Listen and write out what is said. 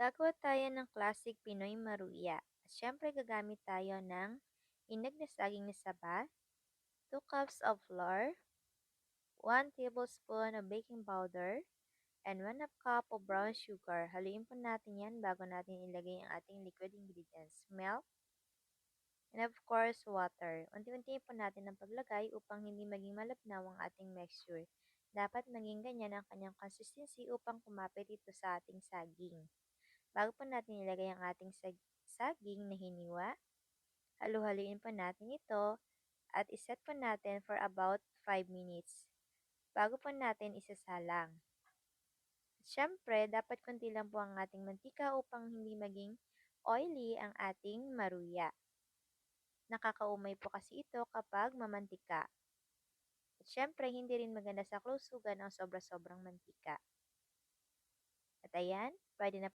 Gagawa tayo ng classic Pinoy maruya. At syempre gagamit tayo ng inag na saging na saba, 2 cups of flour, 1 tablespoon of baking powder, and 1/2 cup of brown sugar. Haluin po natin yan bago natin ilagay ang ating liquid ingredients, milk, and of course, water. Unti-untiin po natin ang paglagay upang hindi maging malabnaw ang ating mixture. Dapat maging ganyan ang kanyang consistency upang kumapit ito sa ating saging. Bago po natin ilagay ang ating saging na hiniwa, halu-haluin po natin ito at iset po natin for about 5 minutes bago po natin isasalang. At syempre, dapat konti lang po ang ating mantika upang hindi maging oily ang ating maruya. Nakakaumay po kasi ito kapag mamantika. At syempre, hindi rin maganda sa kalusugan ang sobra-sobrang mantika. At ayan, pwede na